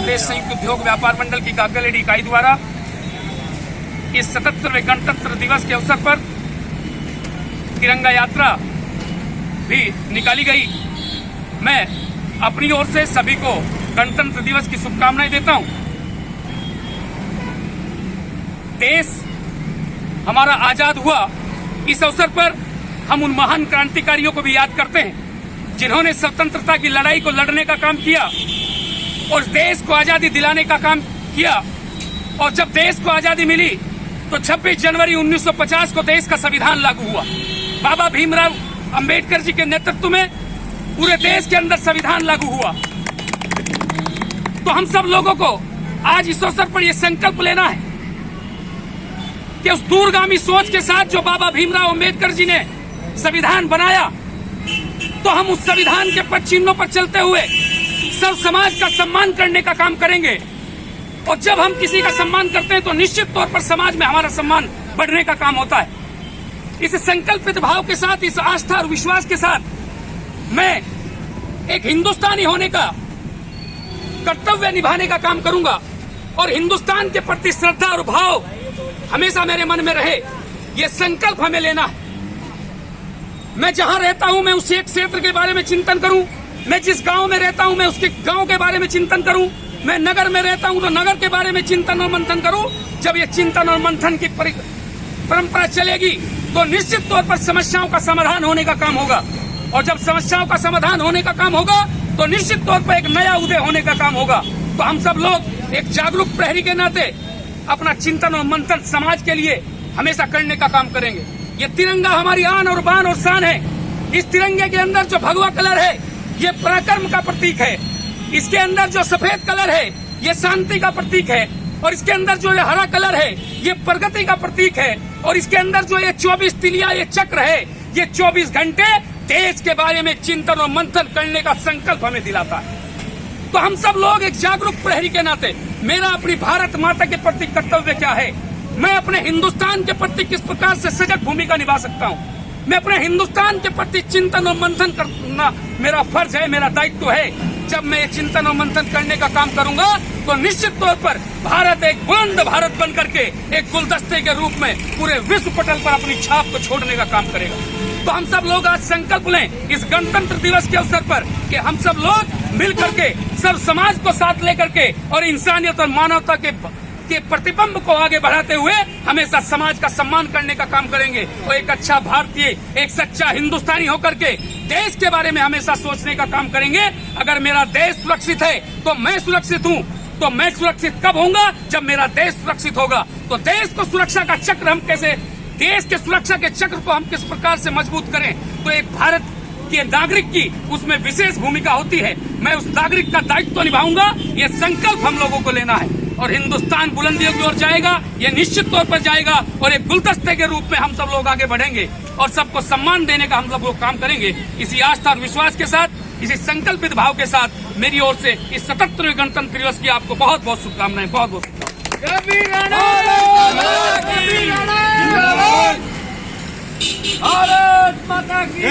प्रदेश संयुक्त उद्योग व्यापार मंडल की कागलेडी इकाई द्वारा इस 77वें गणतंत्र दिवस के अवसर पर तिरंगा यात्रा भी निकाली गई। मैं अपनी ओर से सभी को गणतंत्र दिवस की शुभकामनाएं देता हूं। देश हमारा आजाद हुआ, इस अवसर पर हम उन महान क्रांतिकारियों को भी याद करते हैं जिन्होंने स्वतंत्रता की लड़ाई को लड़ने का काम किया और देश को आजादी दिलाने का काम किया। और जब देश को आजादी मिली तो 26 जनवरी 1950 को देश का संविधान लागू हुआ। बाबा भीमराव अंबेडकर जी के नेतृत्व में पूरे देश के अंदर संविधान लागू हुआ। तो हम सब लोगों को आज इस अवसर पर यह संकल्प लेना है कि उस दूरगामी सोच के साथ जो बाबा भीमराव अंबेडकर जी ने संविधान बनाया, तो हम उस संविधान के पद चिन्हों पर चलते हुए सब समाज का सम्मान करने का काम करेंगे। और जब हम किसी का सम्मान करते हैं तो निश्चित तौर पर समाज में हमारा सम्मान बढ़ने का काम होता है। इस संकल्पित भाव के साथ, इस आस्था और विश्वास के साथ मैं एक हिंदुस्तानी होने का कर्तव्य निभाने का काम करूंगा और हिंदुस्तान के प्रति श्रद्धा और भाव हमेशा मेरे मन में रहे, ये संकल्प हमें लेना है। मैं जहां रहता हूं मैं उस एक क्षेत्र के बारे में चिंतन करूं, मैं जिस गांव में रहता हूं मैं उसके गांव के बारे में चिंतन करूं, मैं नगर में रहता हूं तो नगर के बारे में चिंतन और मंथन करूं। जब ये चिंतन और मंथन की परंपरा चलेगी तो निश्चित तौर पर समस्याओं का समाधान होने का काम होगा। और जब समस्याओं का समाधान होने का काम होगा तो निश्चित तौर पर एक नया उदय होने का काम होगा। तो हम सब लोग एक जागरूक प्रहरी के नाते अपना चिंतन और मंथन समाज के लिए हमेशा करने का काम करेंगे। ये तिरंगा हमारी आन और बान और शान है। इस तिरंगे के अंदर जो भगवा कलर है ये पराक्रम का प्रतीक है। इसके अंदर जो सफेद कलर है ये शांति का प्रतीक है। और इसके अंदर जो ये हरा कलर है ये प्रगति का प्रतीक है। और इसके अंदर जो ये 24 तिलिया ये चक्र है ये 24 घंटे देश के बारे में चिंतन और मंथन करने का संकल्प हमें दिलाता है। तो हम सब लोग एक जागरूक प्रहरी के नाते मेरा अपनी भारत माता के प्रति कर्तव्य क्या है, मैं अपने हिंदुस्तान के प्रति किस प्रकार से सजग भूमिका निभा सकता हूँ, मैं अपने हिंदुस्तान के प्रति चिंतन और मंथन करना मेरा फर्ज है, मेरा दायित्व है। जब मैं ये चिंतन और मंथन करने का काम करूंगा तो निश्चित तौर पर भारत एक बुलंद भारत बन करके एक गुलदस्ते के रूप में पूरे विश्व पटल पर अपनी छाप को छोड़ने का काम करेगा। तो हम सब लोग आज संकल्प लें इस गणतंत्र दिवस के अवसर पर कि हम सब लोग मिल करके सब समाज को साथ लेकर के और इंसानियत और मानवता के प्रतिबिंब को आगे बढ़ाते हुए हमेशा समाज का सम्मान करने का काम करेंगे। और एक अच्छा भारतीय, एक सच्चा हिंदुस्तानी होकर के देश के बारे में हमेशा सोचने का काम करेंगे। अगर मेरा देश सुरक्षित है तो मैं सुरक्षित हूँ, तो मैं सुरक्षित कब होऊंगा जब मेरा देश सुरक्षित होगा। तो देश को सुरक्षा का चक्र हम कैसे, देश के सुरक्षा के चक्र को हम किस प्रकार से मजबूत करें, तो एक भारत के नागरिक की उसमें विशेष भूमिका होती है। मैं उस नागरिक का दायित्व निभाऊंगा, ये संकल्प हम लोगों को लेना है। और हिंदुस्तान बुलंदियों की ओर जाएगा, ये निश्चित तौर पर जाएगा और एक गुलदस्ते के रूप में हम सब लोग आगे बढ़ेंगे और सबको सम्मान देने का हम सब लोग काम करेंगे। इसी आस्था और विश्वास के साथ, इसी संकल्पित भाव के साथ मेरी ओर से इस 77वें गणतंत्र दिवस की आपको बहुत बहुत शुभकामनाएं, बहुत बहुत शुभकामनाएं। भारत माता की